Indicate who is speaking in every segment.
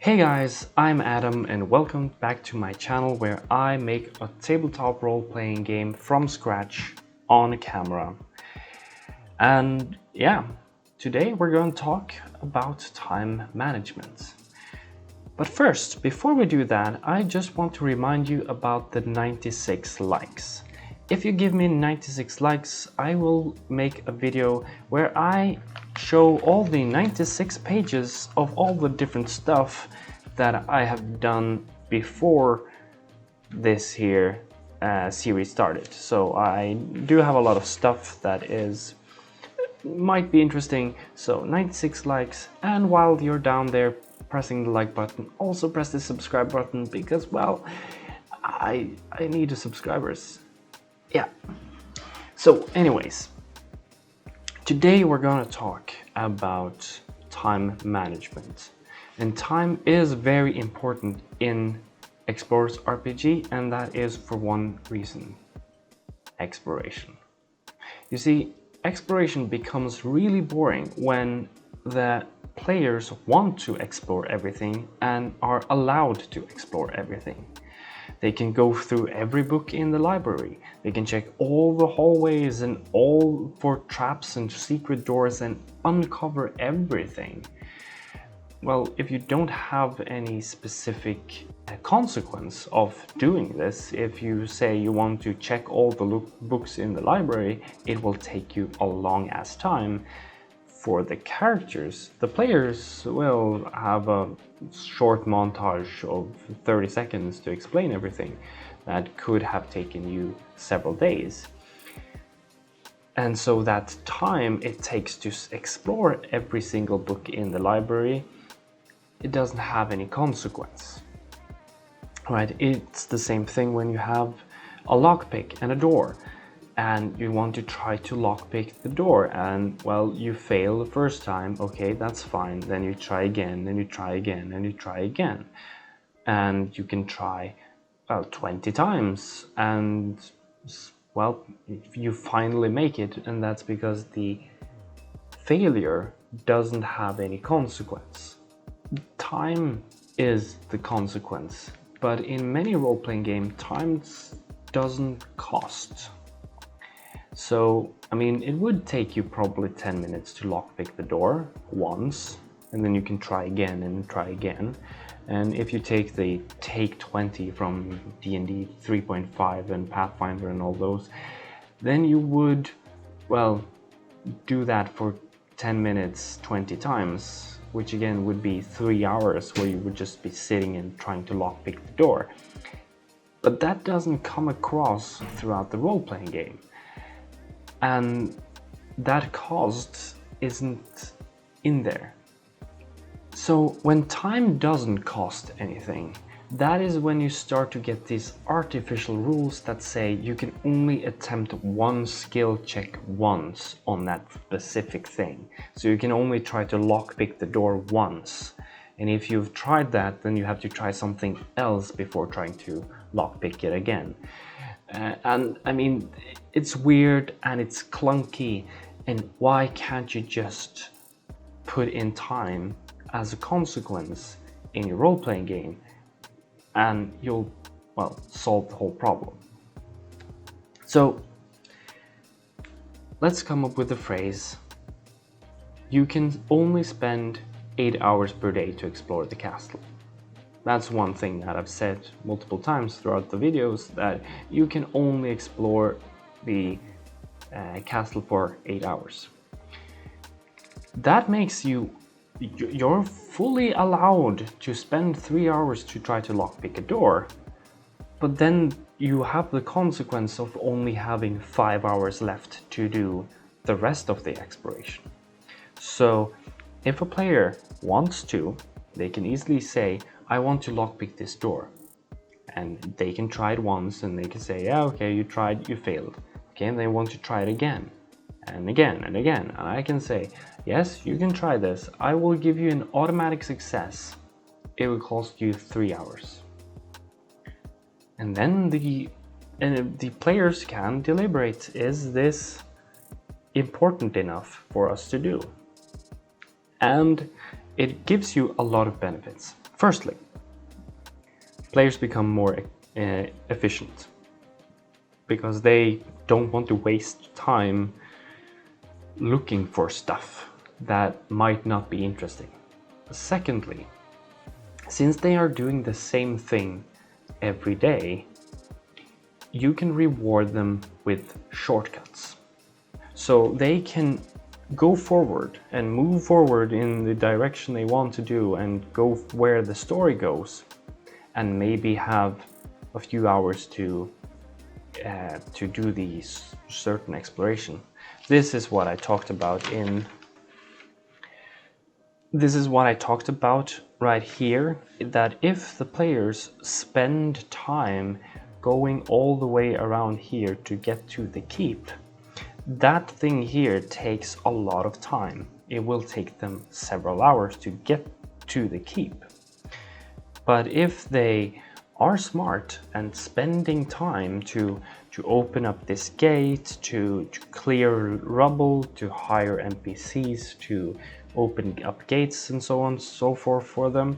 Speaker 1: Hey guys, I'm Adam and welcome back to my channel where I make a tabletop role-playing game from scratch on camera. And yeah, today we're going to talk about time management. But first, before we do that, I just want to remind you about the 96 likes. If you give me 96 likes, I will make a video where I show all the 96 pages of all the different stuff that I have done before this here series started. So I do have a lot of stuff that might be interesting. So 96 likes, and while you're down there pressing the like button, also press the subscribe button because, well, I need the subscribers. Yeah. So anyways, today we're gonna talk about time management. And time is very important in Explorers RPG, and that is for one reason: exploration. You see, exploration becomes really boring when the players want to explore everything and are allowed to explore everything. They can go through every book in the library. They can check all the hallways and all for traps and secret doors and uncover everything. Well, if you don't have any specific consequence of doing this, if you say you want to check all the books in the library, it will take you a long ass time. For the characters, the players will have a short montage of 30 seconds to explain everything that could have taken you several days. And so that time it takes to explore every single book in the library, it doesn't have any consequence, right? It's the same thing when you have a lockpick and a door, and you want to try to lockpick the door, and well, you fail the first time. Okay, that's fine. Then you try again, and you try again, and you try again, and you can try 20 times, and well, you finally make it, and that's because the failure doesn't have any consequence. Time is the consequence, but in many role-playing games, time doesn't cost. So, I mean, it would take you probably 10 minutes to lockpick the door once, and then you can try again and try again. And if you take the Take 20 from D&D 3.5 and Pathfinder and all those, then you would, well, do that for 10 minutes 20 times, which again would be 3 hours where you would just be sitting and trying to lockpick the door. But that doesn't come across throughout the role-playing game. And that cost isn't in there. So when time doesn't cost anything, that is when you start to get these artificial rules that say you can only attempt one skill check once on that specific thing. So you can only try to lockpick the door once. And if you've tried that, then you have to try something else before trying to lockpick it again. And I mean, it's weird and it's clunky, and why can't you just put in time as a consequence in your role-playing game, and you'll, well, solve the whole problem. So let's come up with the phrase: you can only spend 8 hours per day to explore the castle. That's one thing that I've said multiple times throughout the videos, that you can only explore the castle for 8 hours. That makes you're fully allowed to spend 3 hours to try to lockpick a door, but then you have the consequence of only having 5 hours left to do the rest of the exploration. So if a player wants to, they can easily say, I want to lockpick this door. And they can try it once and they can say, yeah, okay, you tried, you failed. Okay, and they want to try it again and again and again. And I can say, yes, you can try this. I will give you an automatic success. It will cost you 3 hours. And then the players can deliberate, is this important enough for us to do? And it gives you a lot of benefits. Firstly, players become more efficient because they don't want to waste time looking for stuff that might not be interesting. Secondly, since they are doing the same thing every day, you can reward them with shortcuts. So they can go forward and move forward in the direction they want to do and go where the story goes, and maybe have a few hours to do the certain exploration. This is what I talked about right here, that if the players spend time going all the way around here to get to the keep, that thing here takes a lot of time. It will take them several hours to get to the keep. But if they are smart and spending time to open up this gate, to clear rubble, to hire NPCs, to open up gates and so on and so forth for them,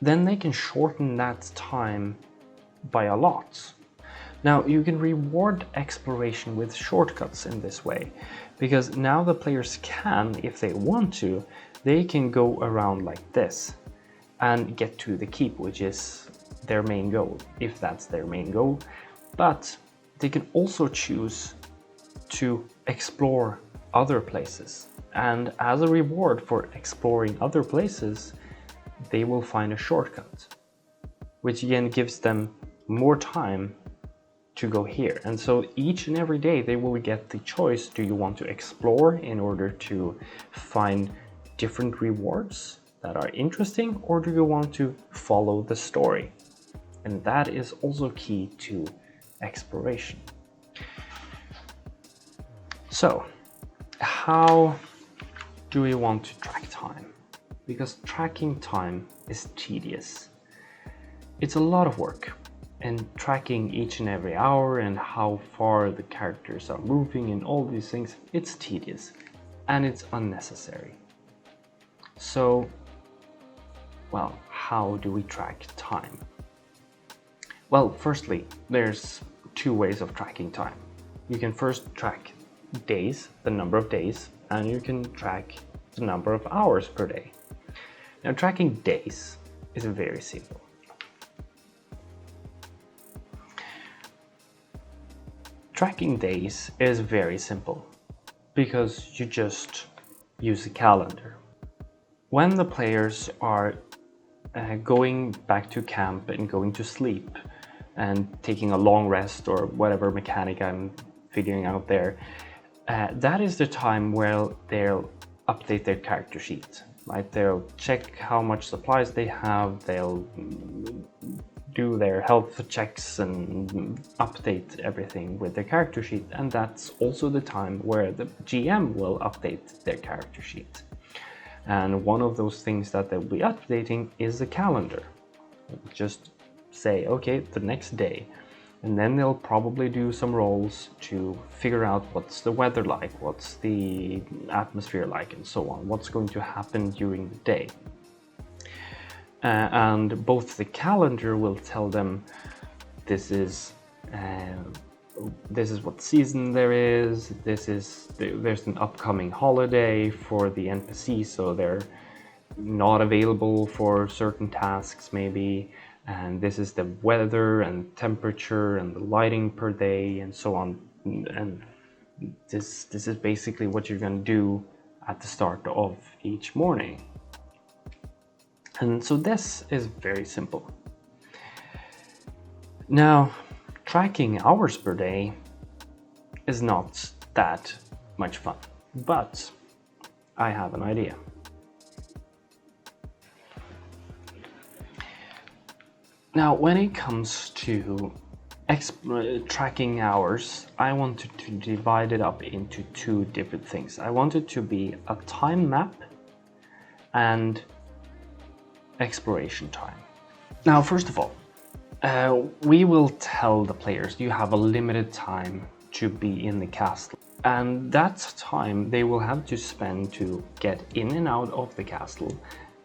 Speaker 1: then they can shorten that time by a lot. Now, you can reward exploration with shortcuts in this way, because now the players can, if they want to, they can go around like this and get to the keep, which is their main goal, if that's their main goal. But they can also choose to explore other places, and as a reward for exploring other places, they will find a shortcut, which again gives them more time to go here. And so each and every day they will get the choice: do you want to explore in order to find different rewards that are interesting, or do you want to follow the story? And that is also key to exploration. So, how do we want to track time? Because tracking time is tedious. It's a lot of work, and tracking each and every hour and how far the characters are moving and all these things, it's tedious and it's unnecessary. So, well, how do we track time? Well, firstly, there's two ways of tracking time. You can first track days, the number of days, and you can track the number of hours per day. Now, tracking days is very simple. Tracking days is very simple because you just use a calendar. When the players are going back to camp and going to sleep and taking a long rest or whatever mechanic I'm figuring out there, that is the time where they'll update their character sheet, right? They'll check how much supplies they have, they'll do their health checks and update everything with their character sheet, and that's also the time where the GM will update their character sheet. And one of those things that they'll be updating is the calendar. Just say, okay, the next day. And then they'll probably do some rolls to figure out what's the weather like, what's the atmosphere like, and so on, what's going to happen during the day. And both the calendar will tell them this is what season there is, there's an upcoming holiday for the NPC, so they're not available for certain tasks maybe, and this is the weather and temperature and the lighting per day and so on. And this is basically what you're going to do at the start of each morning. And so this is very simple. Now, tracking hours per day is not that much fun, but I have an idea. Now, when it comes to tracking hours, I wanted to divide it up into two different things. I wanted to be a time map and exploration time. Now, first of all, we will tell the players you have a limited time to be in the castle, and that time they will have to spend to get in and out of the castle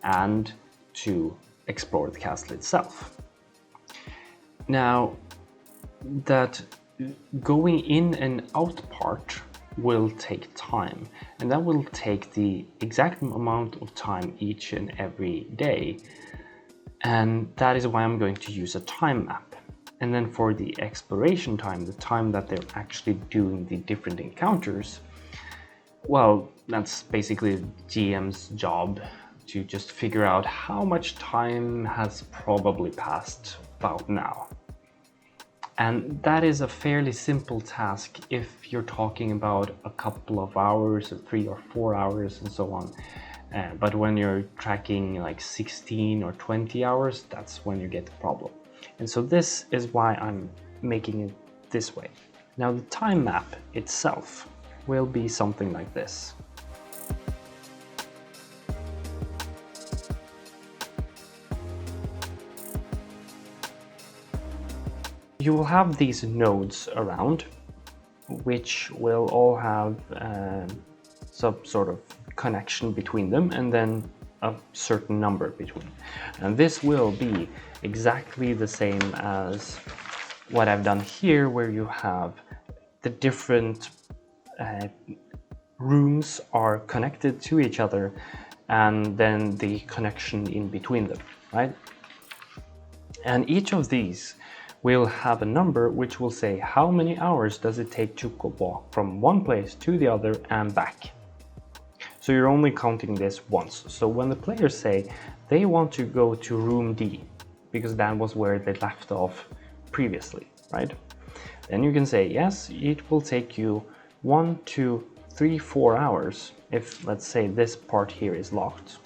Speaker 1: and to explore the castle itself. Now, that going in and out part will take time, and that will take the exact amount of time each and every day, and that is why I'm going to use a time map. And then for the exploration time, the time that they're actually doing the different encounters, well, that's basically GM's job to just figure out how much time has probably passed about now. And that is a fairly simple task if you're talking about a couple of hours, or 3 or 4 hours, and so on. But when you're tracking like 16 or 20 hours, that's when you get the problem. And so this is why I'm making it this way. Now the time map itself will be something like this. You will have these nodes around, which will all have some sort of connection between them, and then a certain number between. And this will be exactly the same as what I've done here, where you have the different rooms are connected to each other, and then the connection in between them, right? And each of these will have a number which will say how many hours does it take to walk from one place to the other and back. So you're only counting this once. So when the players say they want to go to room D, because that was where they left off previously, right? Then you can say, yes, it will take you 1, 2, 3, 4 hours if, let's say, this part here is locked.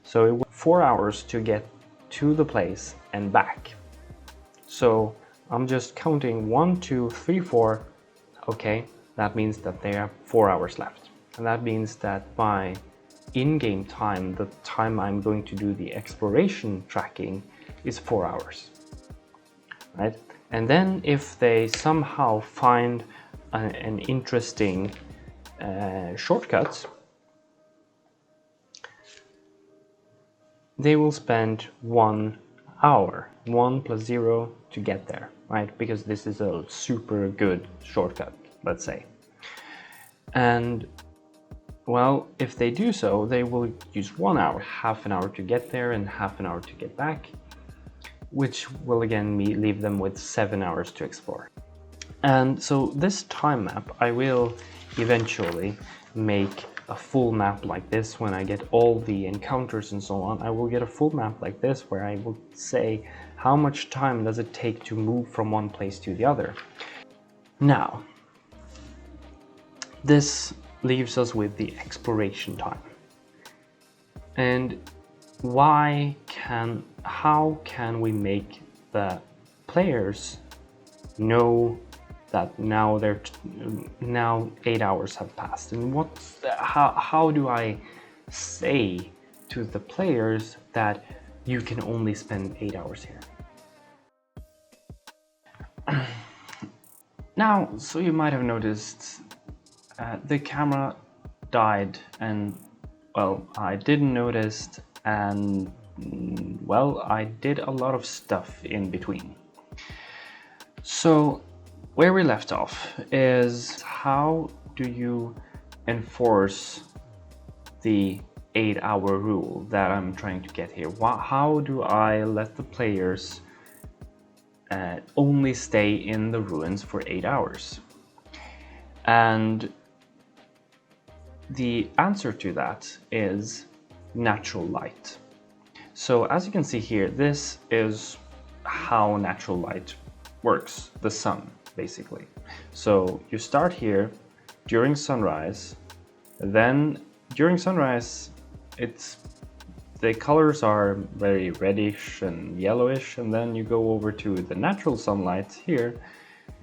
Speaker 1: So it will 4 hours to get to the place and back. So I'm just counting 1, 2, 3, 4. Okay, that means that there are 4 hours left. And that means that my in-game time, the time I'm going to do the exploration tracking, is 4 hours, right? And then if they somehow find an interesting shortcut, they will spend 1 hour, 1 plus 0 to get there, right? Because this is a super good shortcut, let's say. And well, if they do so, they will use 1 hour, half an hour to get there and half an hour to get back, which will again leave them with 7 hours to explore. And so this time map, I will eventually make a full map like this. When I get all the encounters and so on, I will get a full map like this where I will say how much time does it take to move from one place to the other. Now, this leaves us with the exploration time. And how can we make the players know that now 8 hours have passed? And how do I say to the players that you can only spend 8 hours here? Now, so you might have noticed the camera died, and well, I didn't notice, and well, I did a lot of stuff in between. So where we left off is, how do you enforce the 8-hour rule that I'm trying to get here? How do I let the players only stay in the ruins for 8 hours? And the answer to that is natural light. So as you can see here, this is how natural light works, the sun, basically. So you start here during sunrise, then during sunrise the colors are very reddish and yellowish, and then you go over to the natural sunlight here,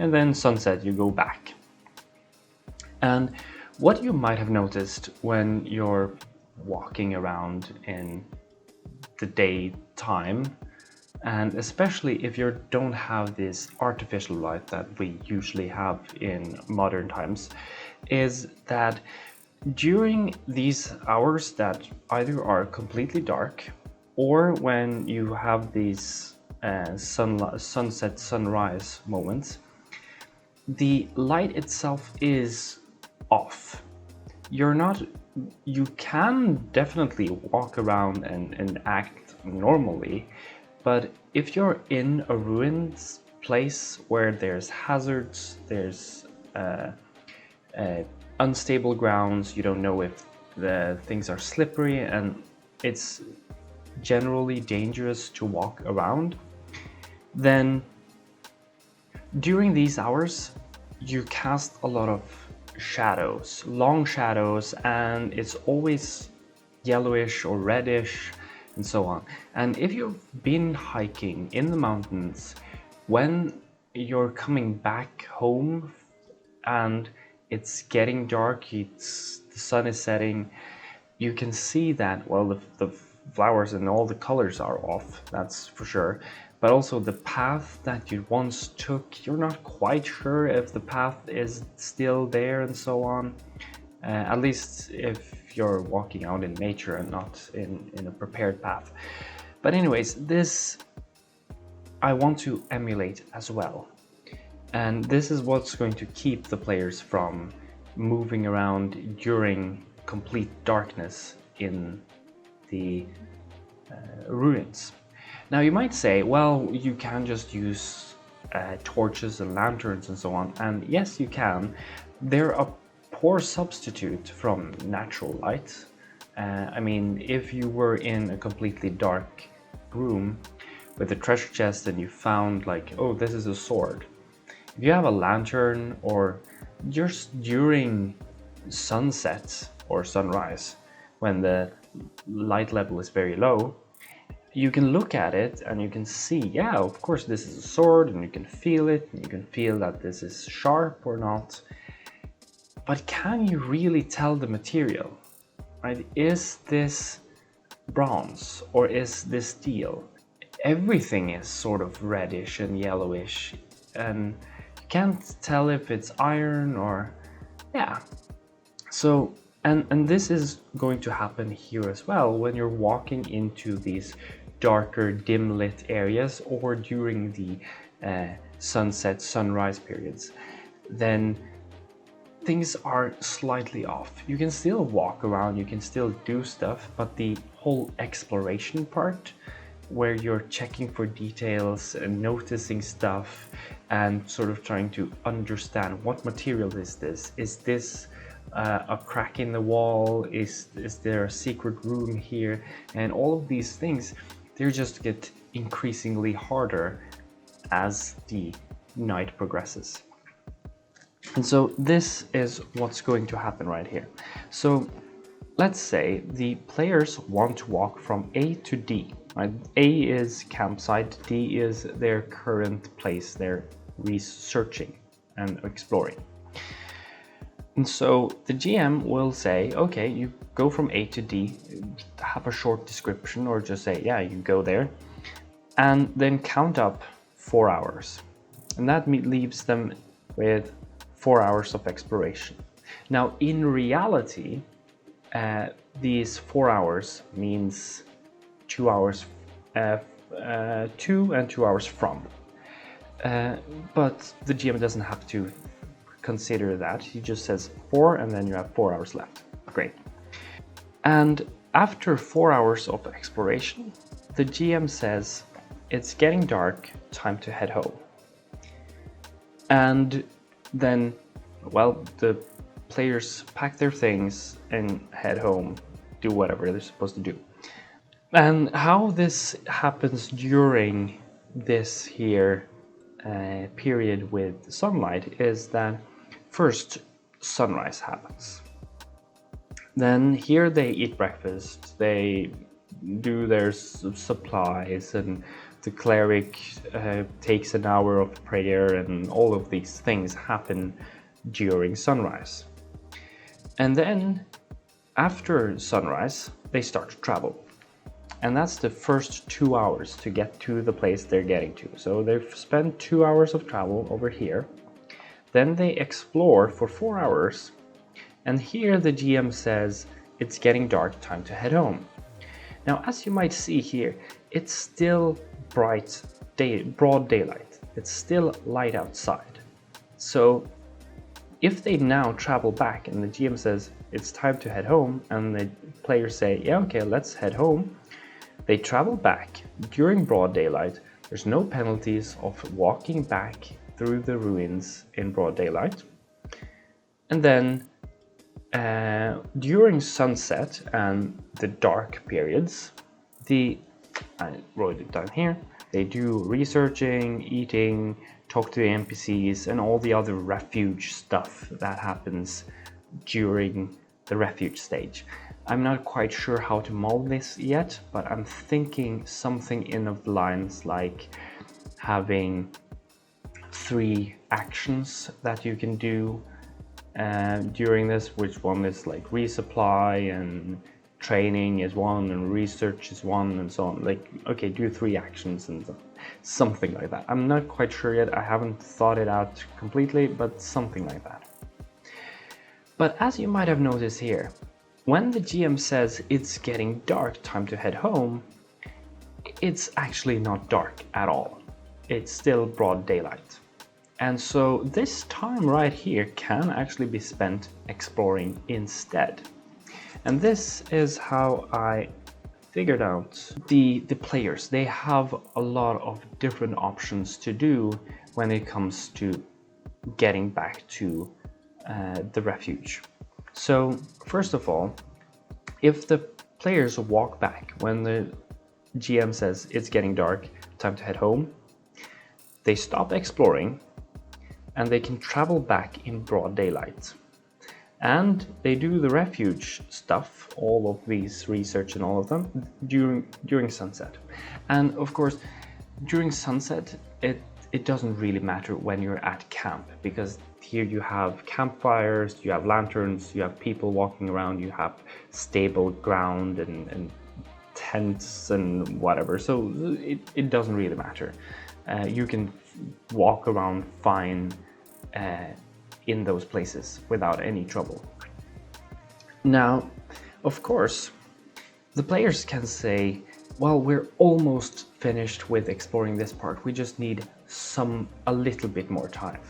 Speaker 1: and then sunset, you go back. And what you might have noticed when you're walking around in the daytime, and especially if you don't have this artificial light that we usually have in modern times, is that during these hours that either are completely dark or when you have these sunset, sunrise moments, the light itself is off. You can definitely walk around and act normally, but if you're in a ruined place where there's hazards, there's unstable grounds, you don't know if the things are slippery, and it's generally dangerous to walk around, then during these hours you cast a lot of shadows, long shadows, and it's always yellowish or reddish and so on. And if you've been hiking in the mountains, when you're coming back home and it's getting dark, the sun is setting, you can see that, well, the flowers and all the colors are off, that's for sure. But also the path that you once took, you're not quite sure if the path is still there and so on. At least if you're walking out in nature and not in a prepared path. But anyways, this I want to emulate as well. And this is what's going to keep the players from moving around during complete darkness in the ruins. Now you might say, well, you can just use torches and lanterns and so on, and yes, you can. They're a poor substitute from natural light. I mean, if you were in a completely dark room with a treasure chest and you found like, oh, this is a sword. If you have a lantern, or just during sunset or sunrise, when the light level is very low, you can look at it and you can see, yeah, of course this is a sword, and you can feel it, and you can feel that this is sharp or not. But can you really tell the material? Right? Is this bronze or is this steel? Everything is sort of reddish and yellowish, and you can't tell if it's iron or, yeah. So, and this is going to happen here as well when you're walking into these darker, dim lit areas, or during the sunset, sunrise periods. Then things are slightly off. You can still walk around, you can still do stuff, but the whole exploration part, where you're checking for details and noticing stuff and sort of trying to understand, what material is this? Is this a crack in the wall? Is there a secret room here? And all of these things, they just get increasingly harder as the night progresses. And so this is what's going to happen right here. So let's say the players want to walk from A to D. Right? A is campsite, D is their current place they're researching and exploring. And so the GM will say, okay, you go from A to D, have a short description, or just say, yeah, you go there, and then count up 4 hours. And that leaves them with 4 hours of exploration. Now, in reality, these 4 hours means 2 hours to and 2 hours from. But the GM doesn't have to consider that. He just says 4, and then you have 4 hours left. Great. And after 4 hours of exploration, the GM says, it's getting dark, time to head home. And then, well, the players pack their things and head home, do whatever they're supposed to do. And how this happens during this here period with sunlight is that first sunrise happens. Then here they eat breakfast, they do their supplies, and the cleric takes an hour of prayer, and all of these things happen during sunrise. And then after sunrise, they start to travel. And that's the first 2 hours to get to the place they're getting to. So they've spent 2 hours of travel over here. Then they explore for 4 hours. And here the GM says, it's getting dark, time to head home. Now, as you might see here, it's still broad daylight. It's still light outside. So if they now travel back and the GM says it's time to head home, and the players say, yeah, okay, let's head home, they travel back during broad daylight. There's no penalties of walking back through the ruins in broad daylight. And then during sunset and the dark periods, I wrote it down here, they do researching, eating, talk to the NPCs, and all the other refuge stuff that happens during the refuge stage. I'm not quite sure how to mold this yet, but I'm thinking something in of the lines like having 3 actions that you can do during this, which one is like resupply, and training is one, and research is one, and so on. Like, okay, do 3 actions and something like that. I'm not quite sure yet. I haven't thought it out completely, but something like that. But as you might have noticed here, when the GM says it's getting dark, time to head home, it's actually not dark at all. It's still broad daylight. And so this time right here can actually be spent exploring instead. And this is how I figured out the players. They have a lot of different options to do when it comes to getting back to the refuge. So first of all, if the players walk back when the GM says it's getting dark, time to head home, they stop exploring and they can travel back in broad daylight. And they do the refuge stuff, all of these research and all of them, during sunset. And of course, during sunset, it doesn't really matter when you're at camp, because here you have campfires, you have lanterns, you have people walking around, you have stable ground and tents and whatever. So it doesn't really matter. You can walk around fine in those places without any trouble. Now, of course, the players can say, well, we're almost finished with exploring this part. We just need a little bit more time.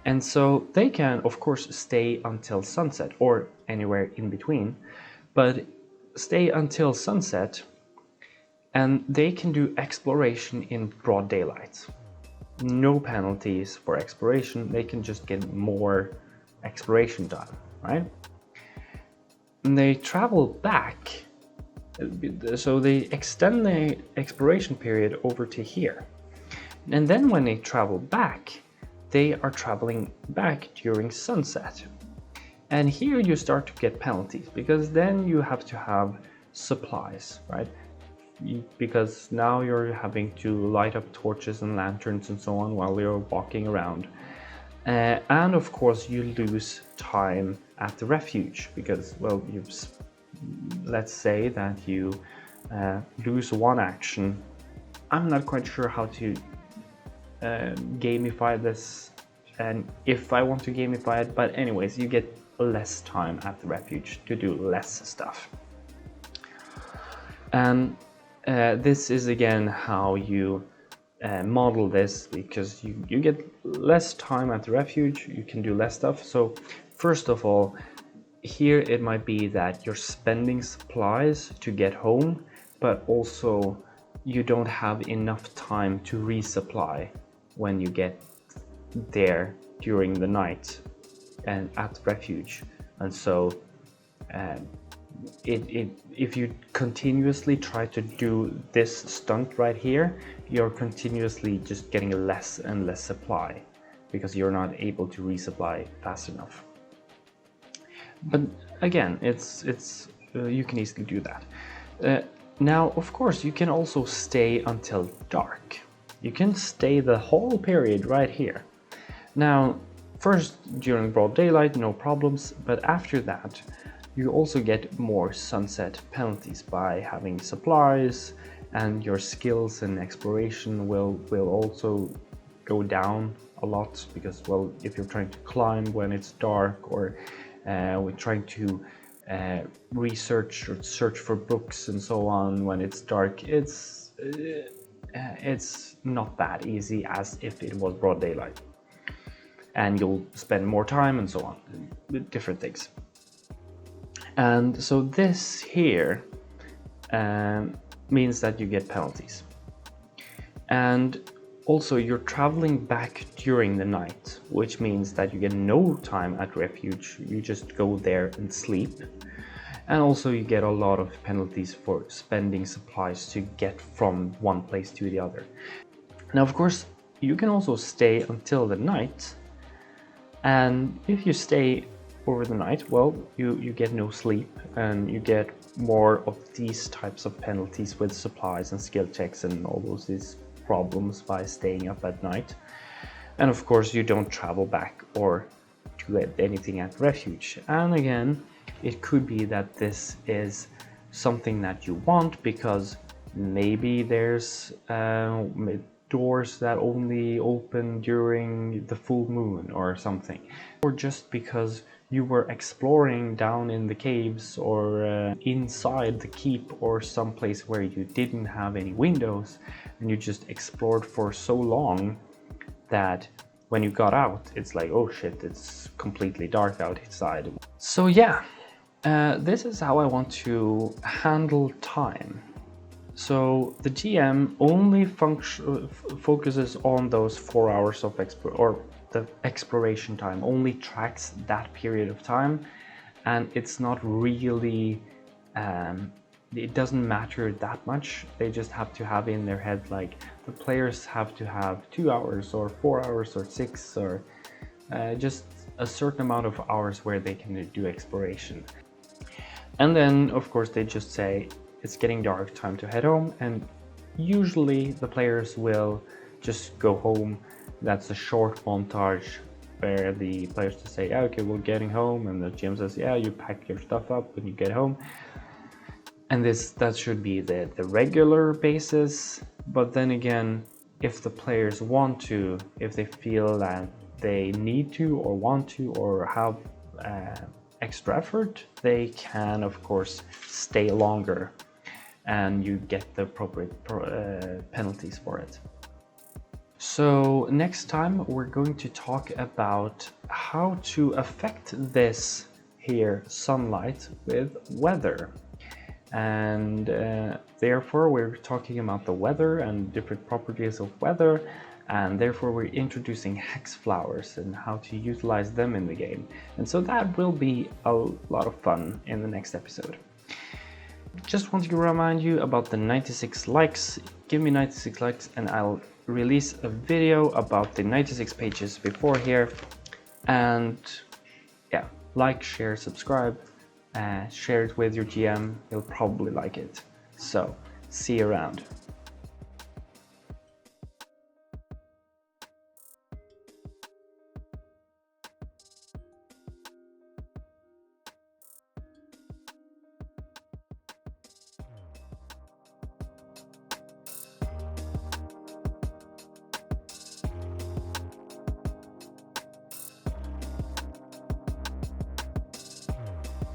Speaker 1: And so they can, of course, stay until sunset or anywhere in between, but stay until sunset, and they can do exploration in broad daylight. No penalties for exploration. They can just get more exploration done, right? And they travel back, so they extend the exploration period over to here. And then when they travel back, they are traveling back during sunset. And here you start to get penalties, because then you have to have supplies, right? Because now you're having to light up torches and lanterns and so on while you're walking around. And of course you lose time at the refuge, because, well, let's say that you lose 1 action. I'm not quite sure how to gamify this, and if I want to gamify it, but anyways, you get less time at the refuge to do less stuff. And this is again how you model this, because you get less time at the refuge, you can do less stuff. So first of all, here it might be that you're spending supplies to get home, but also you don't have enough time to resupply when you get there during the night and at the refuge. And so if you continuously try to do this stunt right here, you're continuously just getting less and less supply, because you're not able to resupply fast enough. But again, you can easily do that. Now, of course, you can also stay until dark. You can stay the whole period right here. Now, first during broad daylight, no problems, but after that, you also get more sunset penalties by having supplies, and your skills and exploration will also go down a lot, because, well, if you're trying to climb when it's dark, or we're trying to research or search for books and so on when it's dark. It's not that easy as if it was broad daylight, and you'll spend more time and so on with different things. And so this here means that you get penalties, and also you're traveling back during the night, which means that you get no time at refuge. You just go there and sleep. And also you get a lot of penalties for spending supplies to get from one place to the other. Now, of course, you can also stay until the night, and if you stay over the night, well, you get no sleep, and you get more of these types of penalties with supplies and skill checks and all these problems by staying up at night. And of course, you don't travel back or do anything at refuge. And again, it could be that this is something that you want because maybe there's doors that only open during the full moon or something, or just because you were exploring down in the caves or inside the keep or someplace where you didn't have any windows, and you just explored for so long that when you got out, it's like, oh shit, it's completely dark outside. So yeah, this is how I want to handle time. So the GM only focuses on those 4 hours of the exploration time, only tracks that period of time, and it's not really, it doesn't matter that much. They just have to have in their head, like, the players have to have 2 hours or 4 hours or 6 or just a certain amount of hours where they can do exploration. And then, of course, they just say, it's getting dark, time to head home, and usually the players will just go home. That's a short montage where the players just say, yeah, okay, we're getting home, and the GM says, yeah, you pack your stuff up when you get home. And that should be the regular basis. But then again, if the players want to, if they feel that they need to or want to or have extra effort, they can of course stay longer, and you get the appropriate penalties for it. So next time we're going to talk about how to affect this here sunlight with weather, and therefore we're talking about the weather and different properties of weather, and therefore we're introducing hex flowers and how to utilize them in the game. And so that will be a lot of fun in the next episode. Just wanted to remind you about the 96 likes. Give me 96 likes and I'll release a video about the 96 pages before here. And yeah, like, share, subscribe, share it with your GM. He'll probably like it. So see you around.